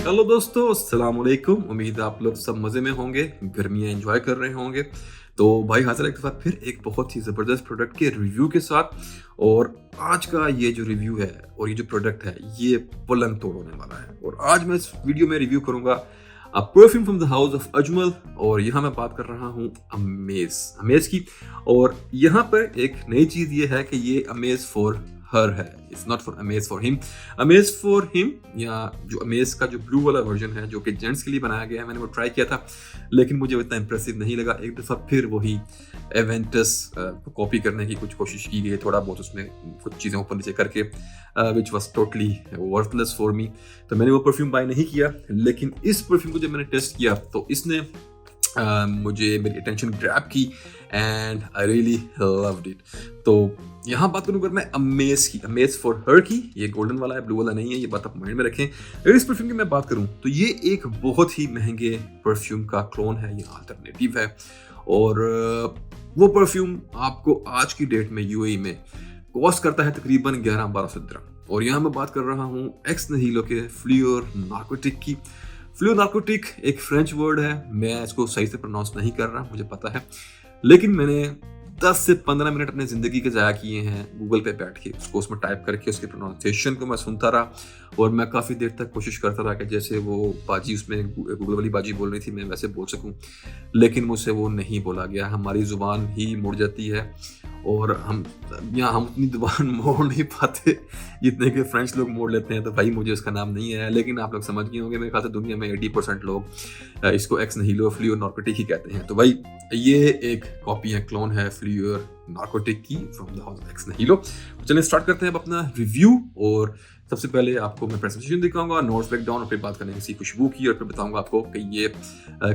Hello दोस्तों, अस्सलाम वालेकुम। उम्मीद है आप लोग सब मज़े में होंगे, गर्मियाँ एंजॉय कर रहे होंगे। तो भाई हाज़िर एक दफ़ा फिर एक बहुत ही ज़बरदस्त प्रोडक्ट के रिव्यू के साथ। और आज का ये जो रिव्यू है और ये जो प्रोडक्ट है ये पलंग तोड़ होने वाला है। और आज मैं इस वीडियो में रिव्यू करूँगा perfume from the house of Ajmal. और यहाँ मैं बात कर रहा हूँ अमेज़ की। और यहाँ पर एक नई चीज़ ये है कि ये अमेज़ फॉर हर है, it's not for amaze for him. Amaze for him या जो अमेज का जो ब्लू वाला वर्जन है जो कि जेंट्स के लिए बनाया गया है, मैंने वो ट्राई किया था लेकिन मुझे इतना इंप्रेसिव नहीं लगा। एक दफ़ा फिर वही एवेंटस को कॉपी करने की कुछ कोशिश की गई, थोड़ा बहुत उसमें कुछ चीज़ें ऊपर नीचे करके, which was totally worthless for me. तो मैंने वो परफ्यूम बाय नहीं किया। लेकिन इस परफ्यूम को जब मैंने टेस्ट किया तो इसने मुझे मेरी अटेंशन ग्रैब की and I really loved it. तो यहाँ बात करूँ अगर मैं अमेज फॉर हर की, ये गोल्डन वाला है, ब्लू वाला नहीं है, ये बात आप माइंड में रखें। अगर इस परफ्यूम की मैं बात करूँ तो ये एक बहुत ही महंगे परफ्यूम का क्लोन है, ये अल्टरनेटिव है। और वो परफ्यूम आपको आज की डेट में यूएई में कॉस्ट करता है तकरीबन 11-1200 दिरहम। और यहाँ मैं बात कर रहा हूँ एक्स नहीलो के फ्लूर नार्कोटिक की। फ्लूर नार्कोटिक एक फ्रेंच वर्ड है, मैं इसको सही से प्रोनाउंस नहीं कर रहा, मुझे पता है। लेकिन मैंने 10 से 15 मिनट अपने ज़िंदगी के ज़ाया किए हैं गूगल पे बैठ के, उसको उसमें टाइप करके उसके प्रोनाउंसिएशन को मैं सुनता रहा। और मैं काफ़ी देर तक कोशिश करता रहा कि जैसे वो बाजी उसमें गूगल वाली बाजी बोल रही थी मैं वैसे बोल सकूं, लेकिन मुझसे वो नहीं बोला गया। हमारी ज़ुबान ही मुड़ जाती है और हम अपनी ज़ुबान मोड़ नहीं पाते जितने के फ्रेंच लोग मोड़ लेते हैं। तो भाई मुझे उसका नाम नहीं है, लेकिन आप लोग समझ गए होंगे। मेरे ख्याल से दुनिया में 80% लोग इसको एक्स नहीलो फ्लूर नार्कोटिक ही कहते हैं। तो भाई ये एक कॉपी है, क्लोन है फ्लूर नार्कोटिक की from the house of Ex Nihilo. चलिए स्टार्ट करते हैं अब अपना रिव्यू। और सबसे पहले आपको मैं प्रेजेंटेशन दिखाऊंगा, नोट्स ब्रेकडाउन, और फिर बात करेंगे इसकी खुशबू की, और फिर बताऊंगा आपको कि ये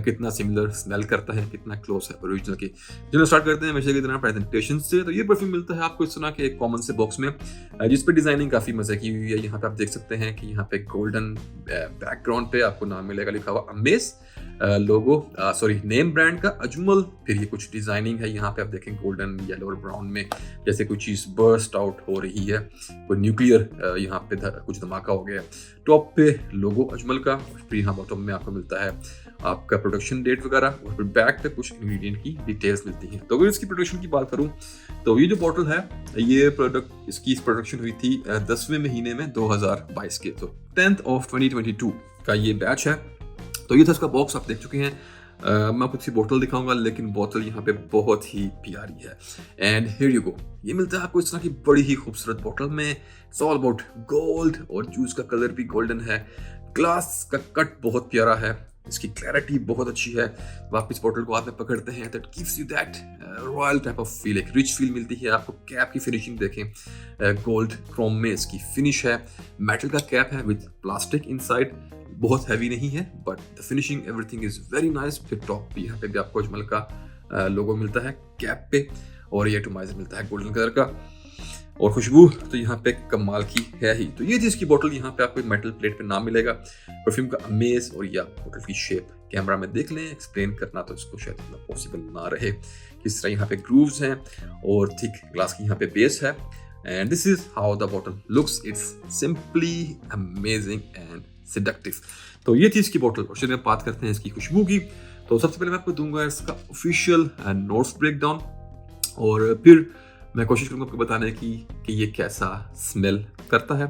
कितना सिमिलर स्मेल करता है, कितना क्लोज है ओरिजिनल के। चलिए स्टार्ट करते हैं हमेशा की तरह प्रेजेंटेशन से। तो ये परफ्यूम मिलता है आपको इस तरह के एक कॉमन से बॉक्स में, जिस पे डिजाइनिंग काफी मजे की हुई है। यहाँ पे आप देख सकते हैं कि यहाँ पे गोल्डन बैकग्राउंड पे आपको नाम मिलेगा लिखा हुआ अमेज, लोगो नेम ब्रांड का अजमल। फिर ये कुछ डिजाइनिंग है, यहाँ पे आप देखें गोल्डन येलो और ब्राउन में जैसे कोई चीज बर्स्ट आउट हो रही है, कोई न्यूक्लियर यहाँ पे कुछ धमाका हो गया। टॉप पे लोगो अजमल का, फिर यहाँ बॉटम में आपको मिलता है आपका प्रोडक्शन डेट वगैरह, और फिर बैक पे कुछ इंग्रेडिएंट की डिटेल्स मिलती हैं। तो अगर इसकी प्रोडक्शन की बात करूं तो ये जो बॉटल है, ये प्रोडक्ट इसकी प्रोडक्शन हुई थी 10वें महीने में 2022 के, तो 10th of 2022 का ये बैच है। तो ये था इसका बॉक्स, आप देख चुके हैं। मैं आपको इसकी बोतल दिखाऊंगा, लेकिन बोतल यहाँ पे बहुत ही प्यारी है। एंड हियर यू गो, ये मिलता है आपको इस तरह की बड़ी ही खूबसूरत बोतल में। इट्स ऑल अबाउट गोल्ड, और जूस का कलर भी गोल्डन है। ग्लास का कट बहुत प्यारा है, इसकी क्लैरिटी बहुत अच्छी है। आप इस बोतल को हाथ में पकड़ते हैं, that gives you that royal type of feel, एक रिच फील मिलती है आपको। कैप की फिनिशिंग देखें, गोल्ड क्रोम में इसकी फिनिश है। मेटल का कैप है विद प्लास्टिक इनसाइड, बहुत हैवी नहीं है, but the finishing everything is very nice. फिर टॉप पे यहाँ पे भी आपको अजमल का लोगो मिलता है कैप पे, और ये एटोमाइजर मिलता है गोल्डन कलर का। और खुशबू तो यहाँ पे कमाल की है ही। तो ये थी इसकी बोतल, यहाँ पे आपको मेटल प्लेट पे नाम मिलेगा परफ्यूम का अमेज। और या बोतल की शेप कैमरा में देख लें, एक्सप्लेन करना तो इसको शायद पॉसिबल ना रहे। किस तरह यहाँ पे ग्रूव्स हैं और थिक ग्लास की यहाँ पे बेस है। And this is how the बोतल looks, it's simply amazing and seductive. तो ये थी इसकी बोतल। और चलिए बात करते हैं इसकी खुशबू की। तो सबसे पहले मैं आपको दूंगा इसका ऑफिशियल नोट्स ब्रेकडाउन, और फिर मैं कोशिश करूंगा आपको बताने की कि ये कैसा स्मेल करता है।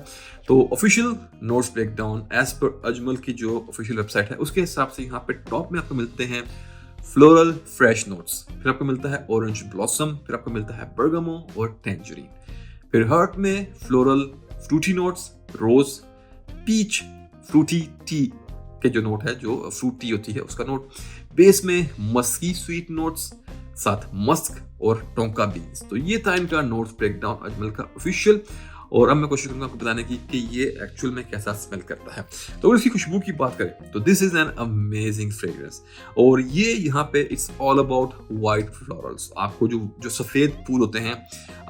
तो official notes breakdown as per Ajmal की जो ऑफिशियल वेबसाइट है उसके हिसाब से यहाँ पे टॉप में आपको मिलते हैं फ्लोरल फ्रेश नोट्स, फिर आपको मिलता है ऑरेंज ब्लॉसम, फिर आपको मिलता है बर्गमो और टेंजरीन। फिर हर्ट में फ्लोरल फ्रूटी नोट्स, रोज, पीच, फ्रूटी टी के जो नोट है, जो फ्रूटी होती है उसका नोट। बेस में मस्की स्वीट नोट्स, साथ मस्क और टोंका बीन्स। तो ये था इनका नोट्स ब्रेकडाउन अजमल का ऑफिशियल। और अब मैं कोशिश करूंगा आपको बताने की कि ये एक्चुअल में कैसा स्मेल करता है। तो अगर इसकी खुशबू की बात करें तो this is an amazing fragrance. और ये यहाँ पे it's all about white florals. आपको जो सफेद फूल होते हैं,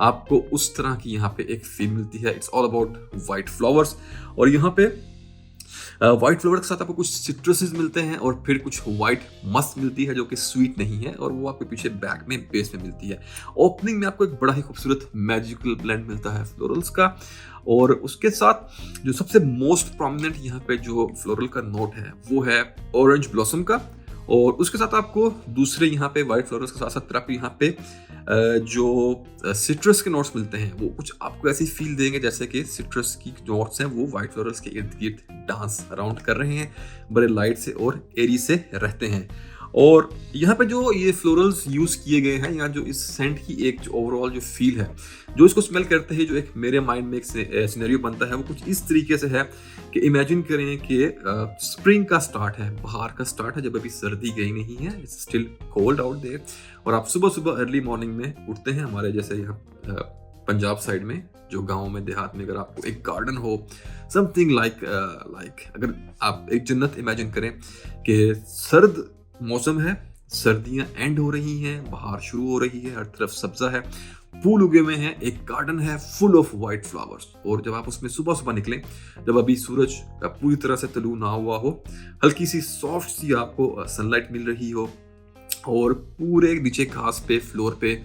आपको उस तरह की यहाँ पे एक फील मिलती है। It's all about white flowers. और यहाँ पे व्हाइट फ्लेवर के साथ आपको कुछ सिट्रसेस मिलते हैं, और फिर कुछ व्हाइट मस्त मिलती है जो कि स्वीट नहीं है, और वो आपके पीछे बैक में बेस में मिलती है। ओपनिंग में आपको एक बड़ा ही खूबसूरत मैजिकल ब्लेंड मिलता है फ्लोरल्स का। और उसके साथ जो सबसे मोस्ट प्रोमिनेंट यहाँ पे जो फ्लोरल का नोट है वो है ऑरेंज ब्लॉसम का। और उसके साथ आपको दूसरे यहाँ पे वाइट फ्लोरल्स के साथ साथ आपको यहाँ पे जो सिट्रस के नोट्स मिलते हैं वो कुछ आपको ऐसी फील देंगे जैसे कि सिट्रस की नोट्स हैं वो वाइट फ्लोरल्स के इर्द गिर्द डांस अराउंड कर रहे हैं, बड़े लाइट से और एरी से रहते हैं। और यहाँ पे जो ये फ्लोरल्स यूज किए गए हैं या जो इस सेंट की एक जो ओवरऑल जो फील है, जो इसको स्मेल करते हैं, जो एक मेरे माइंड में एक सिनेरियो बनता है वो कुछ इस तरीके से है कि इमेजिन करें कि स्प्रिंग का स्टार्ट है, बाहर का स्टार्ट है, जब अभी सर्दी गई नहीं है, it's still cold out there, और आप सुबह सुबह अर्ली मॉर्निंग में उठते हैं। हमारे जैसे यहाँ पंजाब साइड में जो गाँव में देहात में अगर आपको एक गार्डन हो, समथिंग लाइक अगर आप एक जन्नत इमेजिन करें कि सर्द मौसम है, सर्दियां एंड हो रही हैं, बाहर शुरू हो रही है, हर तरफ सब्जा है, फूल उगे हुए हैं, एक गार्डन है फुल ऑफ वाइट फ्लावर्स। और जब आप उसमें सुबह सुबह निकलें, जब अभी सूरज पूरी तरह से तलू ना हुआ हो, हल्की सी सॉफ्ट सी आपको सनलाइट मिल रही हो और पूरे नीचे घास पे फ्लोर पे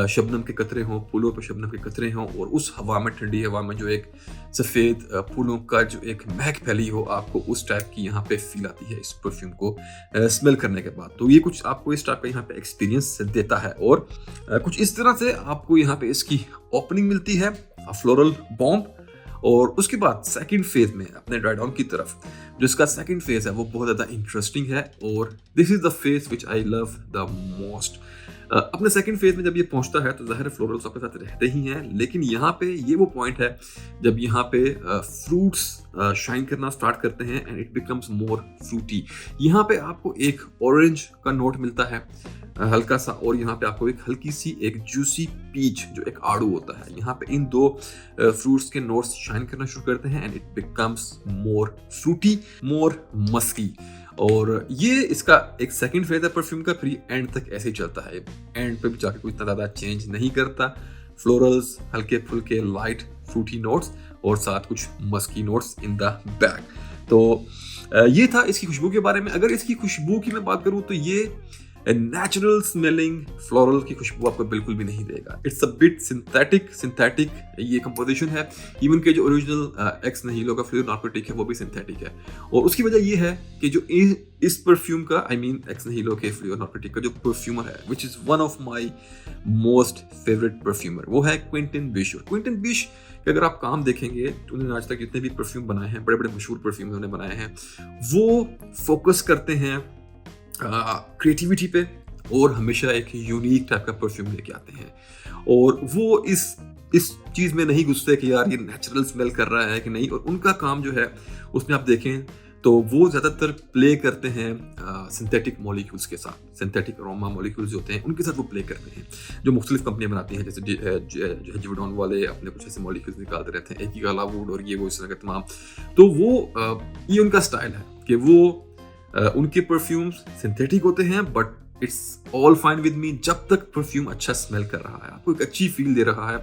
शबनम के कतरे हों, फूलों पर शबनम के कतरे हों, और उस हवा में, ठंडी हवा में जो एक सफ़ेद फूलों का जो एक महक फैली हो, आपको उस टाइप की यहाँ पे फील आती है इस परफ्यूम को स्मेल करने के बाद। तो ये कुछ आपको इस टाइप का यहाँ पे एक्सपीरियंस देता है। और कुछ इस तरह से आपको यहाँ पे इसकी ओपनिंग मिलती है, फ्लोरल बॉम्ब। और उसके बाद सेकंड फेज में अपने ड्राई डाउन की तरफ जो इसका सेकंड फेज है वो बहुत ज़्यादा इंटरेस्टिंग है, और this is the phase which I love the most. अपने सेकंड फेज में जब ये पहुंचता है तो ज़ाहिर फ्लोरल्स आपके साथ रहते ही हैं, लेकिन यहाँ पे ये वो पॉइंट है जब यहाँ पे फ्रूट्स शाइन करना स्टार्ट करते हैं and it becomes more fruity. यहाँ पे आपको एक ऑरेंज का नोट मिलता है हल्का सा, और यहाँ पे आपको एक हल्की सी एक जूसी पीच जो एक आड़ू होता है, यहाँ पे इन दो फ्रूट्स के नोट्स शाइन करना शुरू करते हैं and it becomes more fruity, more musky. और ये इसका एक सेकंड फेज है परफ्यूम का, फिर एंड तक ऐसे ही चलता है, एंड पे भी जाके कोई इतना ज़्यादा चेंज नहीं करता। फ्लोरल्स, हल्के फुल्के लाइट फ्रूटी नोट्स और साथ कुछ musky notes in the back. तो ये था इसकी खुशबू के बारे में। अगर इसकी खुशबू की मैं बात करूँ तो ये नेचुरल स्मेलिंग फ्लोरल की खुशबू आपको बिल्कुल भी नहीं देगा। इट्स अ बिट सिंथेटिक ये कंपोजिशन है। इवन के जो ओरिजिनल एक्स नहीलो का फ्लोर नार्कोटिक है वो भी सिंथेटिक है, और उसकी वजह ये है कि जो इस परफ्यूम का एक्स नहीलो के फ्लोर नार्कोटिक का जो परफ्यूमर है which is one of my most favourite perfumer, वो है क्विंटन बिश। और क्विंटन बिश के अगर आप काम देखेंगे तो उन्होंने आज तक जितने भी परफ्यूम बनाए हैं, बड़े बड़े मशहूर परफ्यूम उन्होंने बनाए हैं, वो फोकस करते हैं क्रिएटिविटी पे और हमेशा एक यूनिक टाइप का परफ्यूम लेके आते हैं। और वो इस चीज़ में नहीं घुसते कि यार ये नेचुरल स्मेल कर रहा है कि नहीं। और उनका काम जो है उसमें आप देखें तो वो ज़्यादातर प्ले करते हैं सिंथेटिक मॉलिक्यूल्स के साथ, सिंथेटिक अरोमा मॉलिक्यूल्स जो होते हैं उनके साथ वो प्ले करते हैं, जो मुख्तलिफ कंपनियां बनाती हैं, जैसे जिवडॉन वाले अपने कुछ ऐसे मॉलिक्यूल्स निकालते रहते हैं, एक ही वुड और ये वो इस तरह के तमाम। तो वो ये उनका स्टाइल है कि वो उनके परफ्यूम्स सिंथेटिक होते हैं, but it's all fine with me जब तक परफ्यूम अच्छा स्मेल कर रहा है, आपको एक अच्छी फील दे रहा है,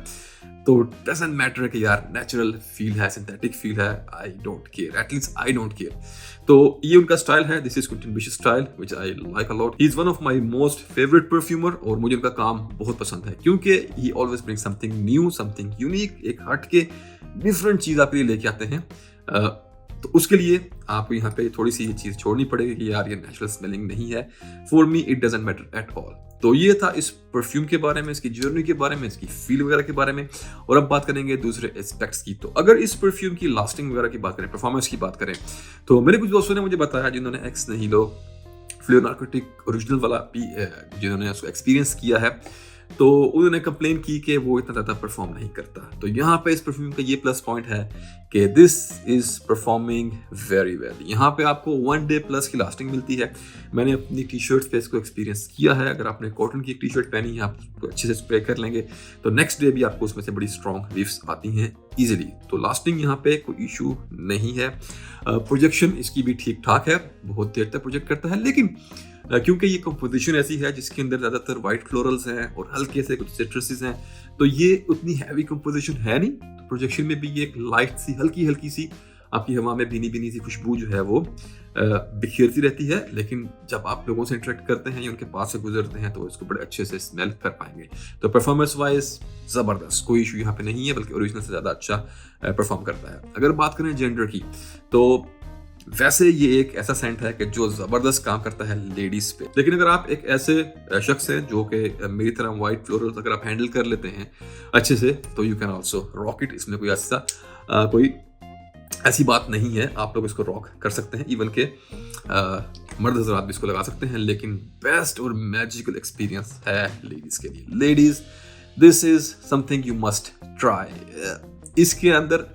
तो डजंट मैटर कि यार नेचुरल फील है, सिंथेटिक फील है, I don't care, at least I don't care. तो ये उनका स्टाइल है, दिस इज क्विंटन बिश style which I like a lot. He is one of my most favourite perfumer, और मुझे उनका काम बहुत पसंद है क्योंकि ही always bring something new, something unique, एक हट के डिफरेंट चीज आपके लिए लेके आते हैं। तो उसके लिए आपको यहाँ पे थोड़ी सी ये चीज़ छोड़नी पड़ेगी कि यार ये नेचुरल स्मेलिंग नहीं है। For me it doesn't matter at all. तो ये था इस परफ्यूम के बारे में, इसकी जर्नी के बारे में, इसकी फील वगैरह के बारे में। और अब बात करेंगे दूसरे एस्पेक्ट्स की। तो अगर इस परफ्यूम की लास्टिंग वगैरह की बात करें, परफॉर्मेंस की बात करें, तो मेरे कुछ दोस्तों ने मुझे बताया जिन्होंने एक्स नहीलो फ्लोर नार्कोटिक ओरिजिनल वाला भी जिन्होंने उसको एक्सपीरियंस किया है, तो उन्होंने कंप्लेन की कि वो इतना ज़्यादा परफॉर्म नहीं करता। तो यहाँ पे इस परफ्यूम का ये प्लस पॉइंट है कि this is performing very well. यहाँ पे आपको 1 डे प्लस की लास्टिंग मिलती है। मैंने अपनी टी शर्ट पे इसको एक्सपीरियंस किया है। अगर आपने कॉटन की एक टी शर्ट पहनी है, आप अच्छे से स्प्रे कर लेंगे तो नेक्स्ट डे भी आपको उसमें से बड़ी स्ट्रॉन्ग वीव्स आती हैं ईजिली। तो लास्टिंग यहाँ पे कोई इशू नहीं है। प्रोजेक्शन इसकी भी ठीक ठाक है, बहुत देर तक प्रोजेक्ट करता है, लेकिन क्योंकि ये कंपोजिशन ऐसी है जिसके अंदर ज़्यादातर वाइट फ्लोरल्स हैं और हल्के से कुछ सिट्रसेस हैं, तो ये उतनी हैवी कंपोजिशन है नहीं। तो प्रोजेक्शन में भी ये एक लाइट सी हल्की सी आपकी हवा में भीनी-भीनी सी खुशबू जो है वो बिखेरती रहती है, लेकिन जब आप लोगों से इंटरेक्ट करते हैं या उनके पास से गुजरते हैं तो इसको बड़े अच्छे से स्मेल कर पाएंगे। तो परफॉर्मेंस वाइज ज़बरदस्त, कोई इशू यहाँ पे नहीं है, बल्कि ओरिजिनल से ज़्यादा अच्छा परफॉर्म करता है। अगर बात करें जेंडर की, तो वैसे ये एक ऐसा सेंट है कि जो ज़बरदस्त काम करता है लेडीज़ पे। लेकिन अगर आप एक ऐसे शख्स हैं जो कि मेरी तरह वाइट फ्लोरल्स अगर आप हैंडल कर लेते हैं अच्छे से, तो you can also rock it. इसमें कोई ऐसी बात नहीं है, आप लोग इसको रॉक कर सकते हैं। इवन के मर्द हज़रात भी इसको लगा सकते हैं, लेकिन बेस्ट और मैजिकल एक्सपीरियंस है लेडीज़ के लिए। Ladies, this is something you must try. इसके अंदर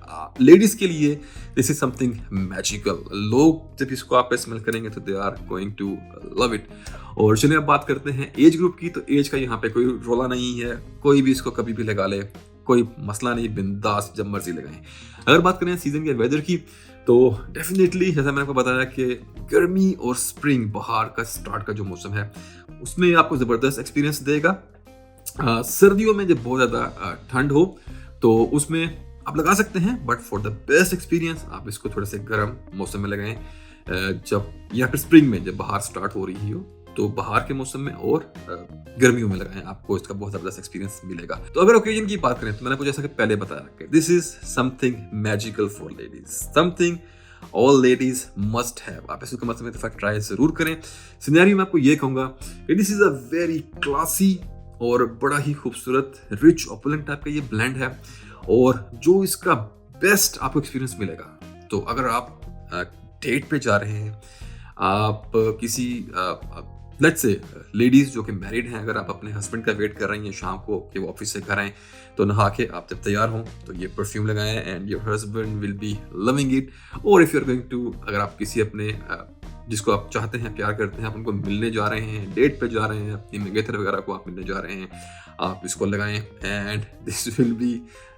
लेडीज़ के लिए दिस इज समथिंग मैजिकल। लोग जब इसको आप स्मेल करेंगे तो they are going to love it. और चलिए अब बात करते हैं एज ग्रुप की। तो एज का यहाँ पे कोई रोला नहीं है, कोई भी इसको कभी भी लगा ले, कोई मसला नहीं, बिंदास जब मर्जी लगाएं। अगर बात करें सीजन के वेदर की, तो डेफिनेटली जैसा मैंने आपको बताया कि गर्मी और स्प्रिंग, बहार का स्टार्ट का जो मौसम है, उसमें आपको ज़बरदस्त एक्सपीरियंस देगा। सर्दियों में जब बहुत ज़्यादा ठंड हो तो उसमें आप लगा सकते हैं, but for the best experience आप इसको थोड़े से गर्म मौसम में लगाएं, जब या फिर स्प्रिंग में जब बहार स्टार्ट हो रही हो, तो बाहर के मौसम में और गर्मियों में लगाएं, आपको इसका बहुत ज़बरदस्त एक्सपीरियंस मिलेगा। तो अगर ओकेजन की बात करें तो मैंने आपको जैसा कि पहले बताया कि this is something magical for ladies, something all ladies must have. आप इसको मतलब में ट्राई जरूर करें। सिनेरियो में आपको ये कहूँगा कि this is a very classy और बड़ा ही खूबसूरत रिच ओपुलेंट टाइप का ये ब्लेंड है, और जो इसका बेस्ट आपको एक्सपीरियंस मिलेगा, तो अगर आप डेट पे जा रहे हैं, आप किसी लेट्स से लेडीज जो कि मैरिड हैं, अगर आप अपने हस्बैंड का वेट कर रही हैं शाम को कि वो ऑफिस से घर आएं, तो नहा के आप जब तैयार हों तो ये परफ्यूम लगाएं and your husband will be loving it. और if you are going to, अगर आप किसी अपने जिसको आप चाहते हैं, प्यार करते हैं, आप उनको मिलने जा रहे हैं, डेट पे जा रहे हैं, अपनी मंगेतर वगैरह को आप मिलने जा रहे हैं, आप इसको लगाएं and this will be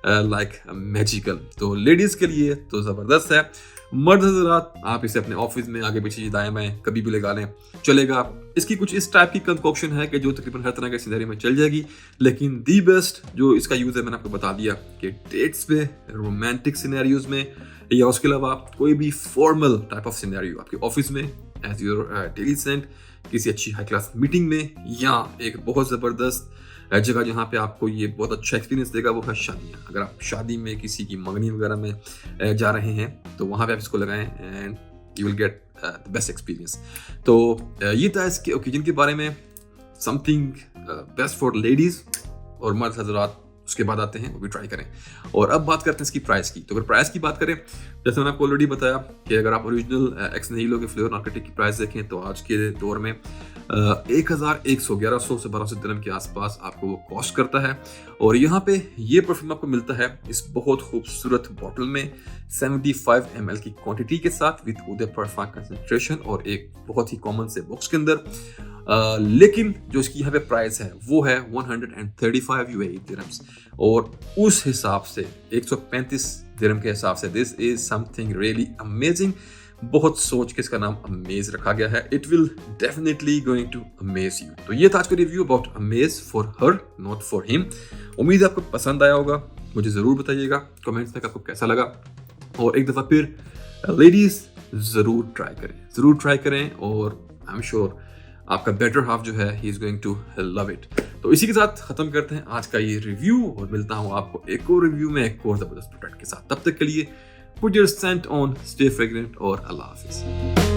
like magical. तो लेडीज़ के लिए तो ज़बरदस्त है। मर्द हज़रात, आप इसे अपने ऑफिस में आगे पीछे दाएं बाएं कभी भी लगा लें, चलेगा। इसकी कुछ इस टाइप की कंकोक्शन है कि जो तकरीबन हर तरह के सिनेरियो में चल जाएगी, लेकिन दी बेस्ट जो इसका यूज़ है मैंने आपको बता दिया कि डेट्स पे, रोमांटिक सिनेरियोज में, या उसके अलावा कोई भी फॉर्मल टाइप ऑफ सिनेरियो आपके ऑफिस में एज योर डेली सेंट, किसी अच्छी हाई क्लास मीटिंग में, या एक बहुत ज़बरदस्त जगह जहाँ पे आपको ये बहुत अच्छा एक्सपीरियंस देगा, वो है शादियाँ। अगर आप शादी में किसी की मंगनी वगैरह में जा रहे हैं तो वहाँ पे आप इसको लगाएं and you will get the best experience. तो ये था इसके ओकेजन के बारे में, समथिंग बेस्ट फॉर लेडीज़। और मर्द हज़रात उसके बाद आते हैं, वो भी ट्राई करें। और अब बात करते हैं इसकी प्राइस की। तो अगर प्राइस की बात करें, जैसे मैंने आपको ऑलरेडी बताया कि अगर आप ओरिजिनल एक्स नहीलो के फ्लेवर नार्कोटिक की प्राइस देखें तो आज के दौर में 1100 से 1200 दिरहम के आसपास आपको वो कॉस्ट करता है। और यहाँ पे ये परफ्यूम आपको मिलता है इस बहुत खूबसूरत बॉटल में 75 ml की क्वांटिटी के साथ विद उदय परफ्यूम कंसंट्रेशन, और एक बहुत ही कॉमन से बॉक्स के अंदर। लेकिन जो इसकी यहाँ पे प्राइस है वो है 135 UAE दिरहम्स, और उस हिसाब से 135 दिरहम के हिसाब से this is something really amazing. बहुत सोच के इसका नाम अमेज रखा गया है। It will definitely going to amaze you. तो ये था आज का review about amaze for her not for him. उम्मीद है आपको पसंद आया होगा, मुझे ज़रूर बताइएगा कमेंट्स में आपको कैसा लगा। और एक दफ़ा फिर लेडीज़ ज़रूर ट्राई करें, और आई एम श्योर आपका बेटर हाफ जो है he is going to love it. तो इसी के साथ ख़त्म करते हैं आज का ये रिव्यू, और मिलता हूँ आपको एक और रिव्यू में एक और ज़बरदस्त प्रोडक्ट के साथ। तब तक के लिए put your scent on, stay fragrant, और Allah Hafiz।